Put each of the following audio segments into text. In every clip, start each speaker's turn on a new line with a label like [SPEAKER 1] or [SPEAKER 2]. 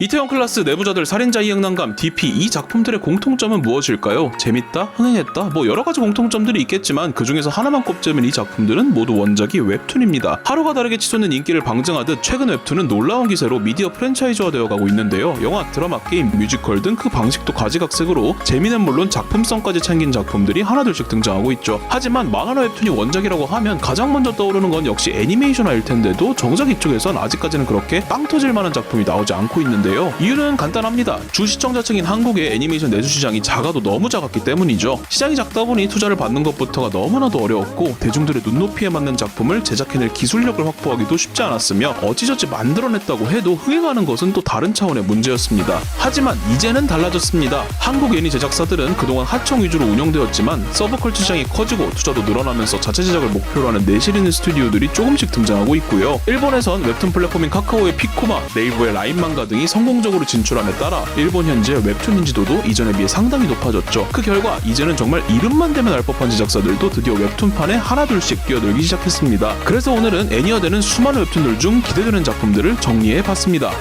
[SPEAKER 1] 이태원 클라스, 내부자들, 살인자 이응난감, DP 이 작품들의 공통점은 무엇일까요? 재밌다? 흥행했다? 뭐 여러가지 공통점들이 있겠지만 그 중에서 하나만 꼽자면 이 작품들은 모두 원작이 웹툰입니다. 하루가 다르게 치솟는 인기를 방증하듯 최근 웹툰은 놀라운 기세로 미디어 프랜차이즈화 되어가고 있는데요. 영화, 드라마, 게임, 뮤지컬 등 그 방식도 가지각색으로 재미는 물론 작품성까지 챙긴 작품들이 하나둘씩 등장하고 있죠. 하지만 만화나 웹툰이 원작이라고 하면 가장 먼저 떠오르는 건 역시 애니메이션화일 텐데도 정작 이쪽에선 아직까지는 그렇게 빵 터질 만한 작품이 나오지 않고 있는데요. 이유는 간단합니다. 주 시청자층인 한국의 애니메이션 내수 시장이 작아도 너무 작았기 때문이죠. 시장이 작다 보니 투자를 받는 것부터가 너무나도 어려웠고 대중들의 눈높이에 맞는 작품을 제작해낼 기술력을 확보하기도 쉽지 않았으며 어찌저찌 만들어냈다고 해도 흥행하는 것은 또 다른 차원의 문제였습니다. 하지만 이제는 달라졌습니다. 한국 애니 제작사들은 그동안 하청 위주로 운영되었지만 서브컬처 시장이 커지고 투자도 늘어나면서 자체 제작을 목표로 하는 내실 있는 스튜디오들이 조금씩 등장하고 있고요. 일본에선 웹툰 플랫폼인 카카오의 피코마, 네이버의 라인망가 등이 성공적으로 진출함에 따라 일본 현재 웹툰 인지도도 이전에 비해 상당히 높아졌죠. 그 결과 이제는 정말 이름만 대면 알 법한 제작사들도 드디어 웹툰판에 하나둘씩 뛰어들기 시작했습니다. 그래서 오늘은 애니화되는 수많은 웹툰들 중 기대되는 작품들을 정리해봤습니다.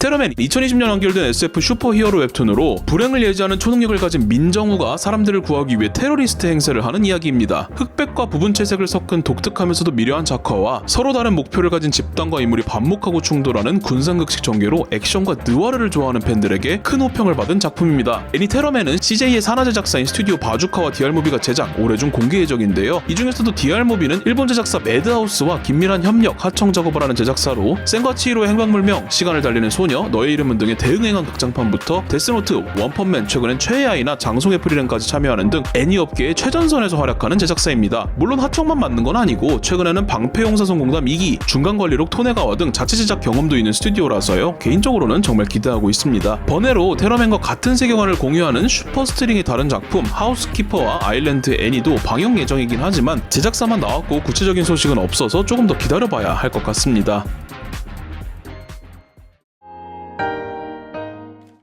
[SPEAKER 1] 테러맨 2020년 완결된 SF 슈퍼히어로 웹툰으로 불행을 예지하는 초능력을 가진 민정우가 사람들을 구하기 위해 테러리스트 행세를 하는 이야기입니다. 흑백과 부분채색을 섞은 독특하면서도 미려한 작화와 서로 다른 목표를 가진 집단과 인물이 반목하고 충돌하는 군상극식 전개로 액션과 느와르를 좋아하는 팬들에게 큰 호평을 받은 작품입니다. 애니 테러맨은 CJ의 산하 제작사인 스튜디오 바주카와 DR무비가 제작, 올해 중 공개 예정인데요. 이 중에서도 DR무비는 일본 제작사 매드하우스와 긴밀한 협력, 하청 작업을 하는 제작사로 센과 치히로의 행방불명, 시간을 달리는 소녀, 너의 이름은 등의 대응행한 극장판부터 데스노트, 원펀맨, 최근엔 최애 아이나 장송의 프리랜까지 참여하는 등 애니 업계의 최전선에서 활약하는 제작사입니다. 물론 하청만 맡는 건 아니고 최근에는 방패용사선공담 2기, 중간관리록 토네가와 등 자체 제작 경험도 있는 스튜디오라서요. 개인적으로는 정말 기대하고 있습니다. 번외로 테러맨과 같은 세계관을 공유하는 슈퍼스트링이 다른 작품 하우스키퍼와 아일랜드 애니도 방영 예정이긴 하지만 제작사만 나왔고 구체적인 소식은 없어서 조금 더 기다려봐야 할 것 같습니다.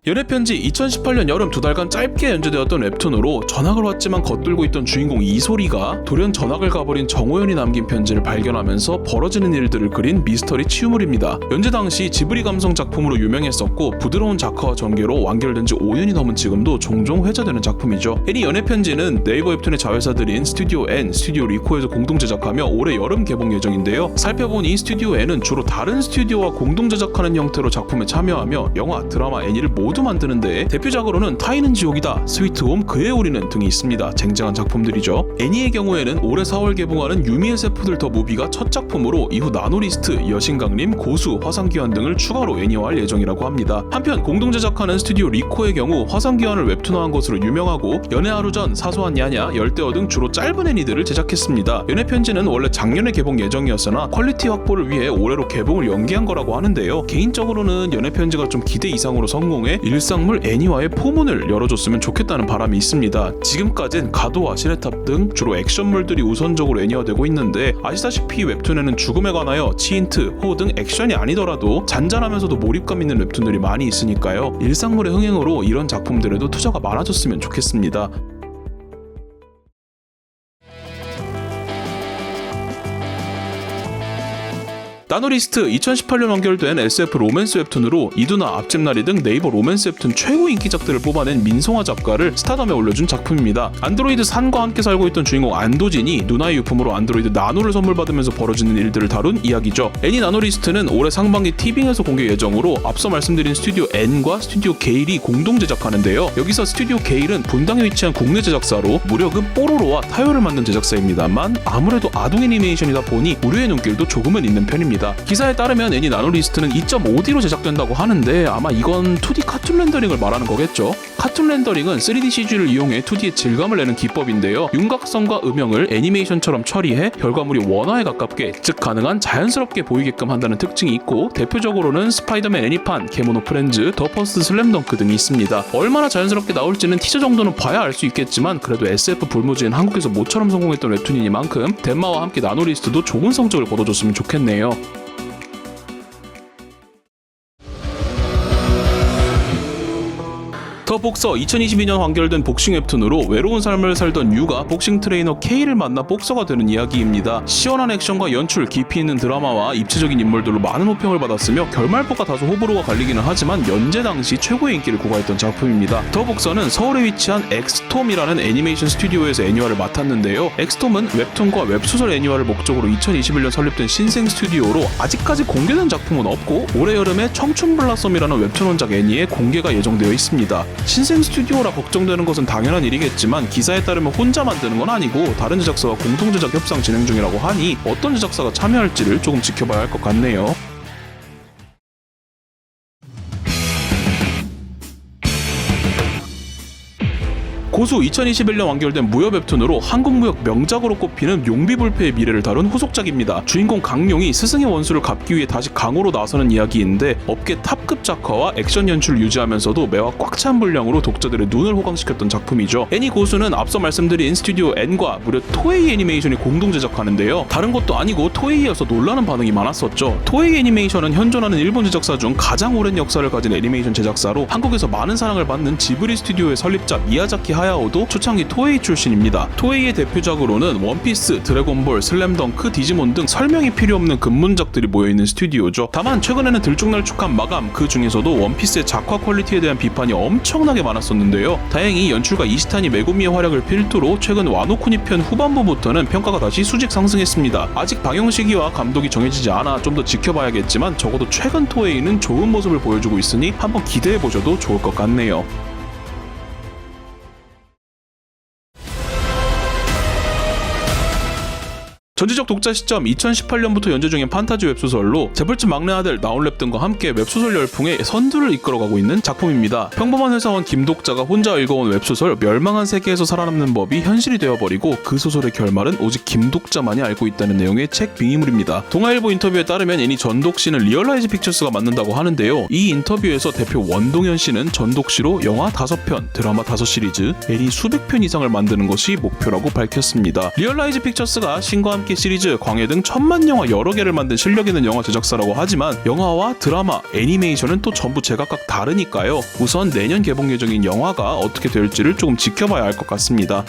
[SPEAKER 1] 연애편지 2018년 여름 2달간 짧게 연재되었던 웹툰으로 전학을 왔지만 겉돌고 있던 주인공 이소리가 돌연 전학을 가버린 정호연이 남긴 편지를 발견하면서 벌어지는 일들을 그린 미스터리 치유물입니다. 연재 당시 지브리 감성 작품으로 유명했었고 부드러운 작화와 전개로 완결된 지 5년이 넘은 지금도 종종 회자되는 작품이죠. 애니 연애편지는 네이버 웹툰의 자회사들인 스튜디오 N, 스튜디오 리코에서 공동 제작하며 올해 여름 개봉 예정인데요. 살펴보니 스튜디오 N은 주로 다른 스튜디오와 공동 제작하는 형태로 작품에 참여하며 영화, 드라마, 애니를 모두 만드는데 대표작으로는 타이는 지옥이다, 스위트홈, 그의 우리는 등이 있습니다. 쟁쟁한 작품들이죠. 애니의 경우에는 올해 4월 개봉하는 유미의 세포들 더 무비가 첫 작품으로 이후 나노리스트, 여신강림, 고수, 화상기환 등을 추가로 애니화할 예정이라고 합니다. 한편 공동 제작하는 스튜디오 리코의 경우 화상기환을 웹툰화한 것으로 유명하고 연애 하루 전, 사소한 야냐, 열대어 등 주로 짧은 애니들을 제작했습니다. 연애편지는 원래 작년에 개봉 예정이었으나 퀄리티 확보를 위해 올해로 개봉을 연기한 거라고 하는데요. 개인적으로는 연애편지가 좀 기대 이상으로 성공해 일상물 애니화의 포문을 열어줬으면 좋겠다는 바람이 있습니다. 지금까진 가도와 시레탑 등 주로 액션물들이 우선적으로 애니화되고 있는데 아시다시피 웹툰에는 죽음에 관하여 치인트, 호 등 액션이 아니더라도 잔잔하면서도 몰입감 있는 웹툰들이 많이 있으니까요. 일상물의 흥행으로 이런 작품들에도 투자가 많아졌으면 좋겠습니다. 나노리스트 2018년 완결된 SF 로맨스 웹툰으로 이두나, 앞집나리 등 네이버 로맨스 웹툰 최고 인기작들을 뽑아낸 민송화 작가를 스타덤에 올려준 작품입니다. 안드로이드 산과 함께 살고 있던 주인공 안도진이 누나의 유품으로 안드로이드 나노를 선물받으면서 벌어지는 일들을 다룬 이야기죠. 애니 나노리스트는 올해 상반기 티빙에서 공개 예정으로 앞서 말씀드린 스튜디오 N과 스튜디오 게일이 공동 제작하는데요. 여기서 스튜디오 게일은 분당에 위치한 국내 제작사로 무려 그 뽀로로와 타요를 만든 제작사입니다만 아무래도 아동 애니메이션이다 보니 우려의 눈길도 조금은 있는 편입니다. 기사에 따르면 애니 나노리스트는 2.5D로 제작된다고 하는데 아마 이건 2D 카툰 렌더링을 말하는 거겠죠. 카툰 렌더링은 3D CG를 이용해 2D의 질감을 내는 기법인데요. 윤곽선과 음영을 애니메이션처럼 처리해 결과물이 원화에 가깝게, 즉 가능한 자연스럽게 보이게끔 한다는 특징이 있고 대표적으로는 스파이더맨 애니판, 케모노 프렌즈, 더 퍼스트 슬램덩크 등이 있습니다. 얼마나 자연스럽게 나올지는 티저 정도는 봐야 알 수 있겠지만 그래도 SF 불모지인 한국에서 모처럼 성공했던 웹툰이니만큼 덴마와 함께 나노리스트도 좋은 성적을 거둬줬으면 좋겠네요. 더 더 복서 2022년 완결된 복싱 웹툰으로 외로운 삶을 살던 유가 복싱 트레이너 K를 만나 복서가 되는 이야기입니다. 시원한 액션과 연출, 깊이 있는 드라마와 입체적인 인물들로 많은 호평을 받았으며 결말보가 다소 호불호가 갈리기는 하지만 연재 당시 최고의 인기를 구가했던 작품입니다. 더 복서는 서울에 위치한 엑스톰이라는 애니메이션 스튜디오에서 애니화를 맡았는데요. 엑스톰은 웹툰과 웹소설 애니화를 목적으로 2021년 설립된 신생 스튜디오로 아직까지 공개된 작품은 없고 올해 여름에 청춘 블라썸이라는 웹툰 원작 애니의 공개가 예정되어 있습니다. 신생 스튜디오라 걱정되는 것은 당연한 일이겠지만 기사에 따르면 혼자 만드는 건 아니고 다른 제작사와 공동 제작 협상 진행 중이라고 하니 어떤 제작사가 참여할지를 조금 지켜봐야 할 것 같네요. 고수 2021년 완결된 무협 웹툰으로 한국 무역 명작으로 꼽히는 용비불패의 미래를 다룬 후속작입니다. 주인공 강용이 스승의 원수를 갚기 위해 다시 강호로 나서는 이야기인데 업계 탑급 작화와 액션 연출을 유지하면서도 매화 꽉 찬 분량으로 독자들의 눈을 호강시켰던 작품이죠. 애니 고수는 앞서 말씀드린 스튜디오 N과 무려 토에이 애니메이션이 공동 제작하는데요. 다른 것도 아니고 토에이여서 놀라는 반응이 많았었죠. 토에이 애니메이션은 현존하는 일본 제작사 중 가장 오랜 역사를 가진 애니메이션 제작사로 한국에서 많은 사랑을 받는 지브리 스튜디오의 설립자 미야자키 하야오도 초창기 토에이 출신입니다. 토에이의 대표작으로는 원피스, 드래곤볼, 슬램덩크, 디지몬 등 설명이 필요 없는 근문작들이 모여있는 스튜디오죠. 다만 최근에는 들쭉날쭉한 마감, 그 중에서도 원피스의 작화 퀄리티에 대한 비판이 엄청나게 많았었는데요. 다행히 연출가 이시타니 메구미의 활약을 필두로 최근 와노쿠니 편 후반부부터는 평가가 다시 수직 상승했습니다. 아직 방영 시기와 감독이 정해지지 않아 좀 더 지켜봐야겠지만 적어도 최근 토에이는 좋은 모습을 보여주고 있으니 한번 기대해보셔도 좋을 것 같네요. 전지적 독자 시점 2018년부터 연재 중인 판타지 웹소설로 재벌집 막내 아들 나온랩 등과 함께 웹소설 열풍의 선두를 이끌어가고 있는 작품입니다. 평범한 회사원 김독자가 혼자 읽어온 웹소설 멸망한 세계에서 살아남는 법이 현실이 되어버리고 그 소설의 결말은 오직 김독자만이 알고 있다는 내용의 책 빙의물입니다. 동아일보 인터뷰에 따르면 애니 전독씨는 리얼라이즈 픽처스가 만든다고 하는데요. 이 인터뷰에서 대표 원동현 씨는 전독씨로 영화 5편, 드라마 5시리즈, 애니 수백 편 이상을 만드는 것이 목표라고 밝혔습니다. 리얼라이즈 픽처스가 신과 함께 시리즈, 광해 등 1000만 영화 여러 개를 만든 실력 있는 영화 제작사라고 하지만 영화와 드라마, 애니메이션은 또 전부 제각각 다르니까요. 우선 내년 개봉 예정인 영화가 어떻게 될지를 조금 지켜봐야 할 것 같습니다.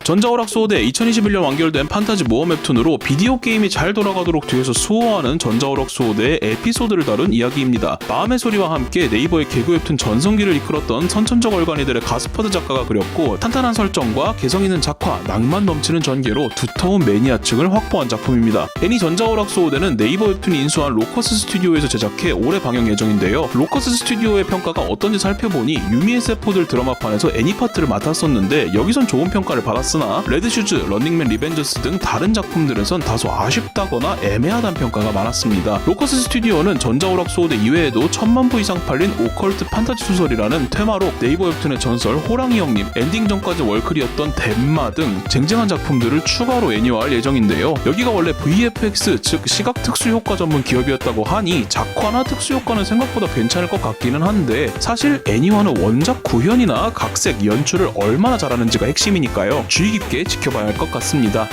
[SPEAKER 1] 전자오락소호대 2021년 완결된 판타지 모험 웹툰으로 비디오 게임이 잘 돌아가도록 뒤에서 수호하는 전자오락소호대의 에피소드를 다룬 이야기입니다. 마음의 소리와 함께 네이버의 개그 웹툰 전성기를 이끌었던 선천적 얼간이들의 가스퍼드 작가가 그렸고 탄탄한 설정과 개성 있는 작화, 낭만 넘치는 전개로 두터운 매니아층을 확보한 작품입니다. 애니 전자오락소호대는 네이버 웹툰이 인수한 로커스 스튜디오에서 제작해 올해 방영 예정인데요. 로커스 스튜디오의 평가가 어떤지 살펴보니 유미의 세포들 드라마판에서 애니 파트를 맡았었는데 여기선 좋은 평가를 받았습니다. 으나 레드슈즈, 런닝맨 리벤저스 등 다른 작품들에선 다소 아쉽다거나 애매하다는 평가가 많았습니다. 로커스 스튜디오는 전자오락소호대 이외에도 1000만 부 이상 팔린 오컬트 판타지 소설이라는 테마로 네이버 웹툰의 전설 호랑이 형님, 엔딩 전까지 월클이었던 덴마 등 쟁쟁한 작품들을 추가로 애니화할 예정인데요. 여기가 원래 VFX 즉 시각 특수효과 전문 기업이었다고 하니 작화나 특수효과는 생각보다 괜찮을 것 같기는 한데 사실 애니화는 원작 구현이나 각색, 연출을 얼마나 잘하는지가 핵심이니까요. 주의 깊게 지켜봐야 할 것 같습니다.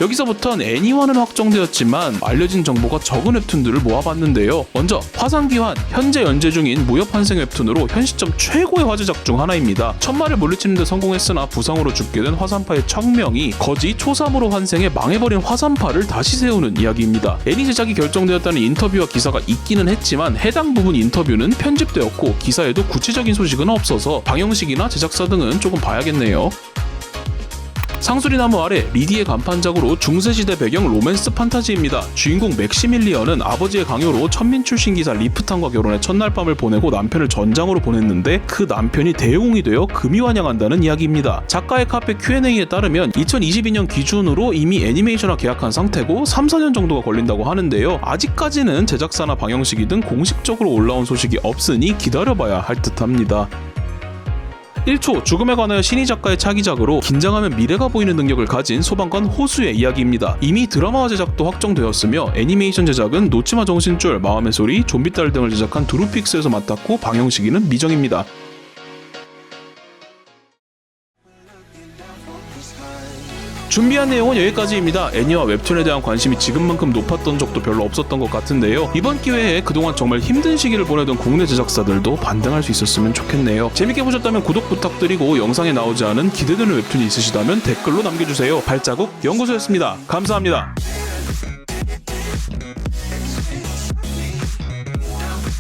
[SPEAKER 1] 여기서부터는 애니화는 확정되었지만 알려진 정보가 적은 웹툰들을 모아봤는데요. 먼저 화산기환, 현재 연재 중인 무협환생 웹툰으로 현 시점 최고의 화제작 중 하나입니다. 천마를 물리치는 데 성공했으나 부상으로 죽게 된 화산파의 청명이 거지 초삼으로 환생해 망해버린 화산파를 다시 세우는 이야기입니다. 애니 제작이 결정되었다는 인터뷰와 기사가 있기는 했지만 해당 부분 인터뷰는 편집되었고 기사에도 구체적인 소식은 없어서 방영식이나 제작사 등은 조금 봐야겠네요. 상수리나무 아래 리디의 간판작으로 중세시대 배경 로맨스 판타지입니다. 주인공 맥시밀리언은 아버지의 강요로 천민 출신 기사 리프탄과 결혼해 첫날 밤을 보내고 남편을 전장으로 보냈는데 그 남편이 대웅이 되어 금이환영한다는 이야기입니다. 작가의 카페 Q&A에 따르면 2022년 기준으로 이미 애니메이션화 계약한 상태고 3-4년 정도가 걸린다고 하는데요. 아직까지는 제작사나 방영시기 등 공식적으로 올라온 소식이 없으니 기다려봐야 할 듯합니다. 1초 죽음에 관하여 신희 작가의 차기작으로 긴장하면 미래가 보이는 능력을 가진 소방관 호수의 이야기입니다. 이미 드라마화 제작도 확정되었으며 애니메이션 제작은 노치마 정신줄, 마음의 소리, 좀비딸 등을 제작한 두루픽스에서 맡았고 방영 시기는 미정입니다. 준비한 내용은 여기까지입니다. 애니와 웹툰에 대한 관심이 지금만큼 높았던 적도 별로 없었던 것 같은데요. 이번 기회에 그동안 정말 힘든 시기를 보내던 국내 제작사들도 반등할 수 있었으면 좋겠네요. 재밌게 보셨다면 구독 부탁드리고 영상에 나오지 않은 기대되는 웹툰이 있으시다면 댓글로 남겨주세요. 발자국 연구소였습니다. 감사합니다.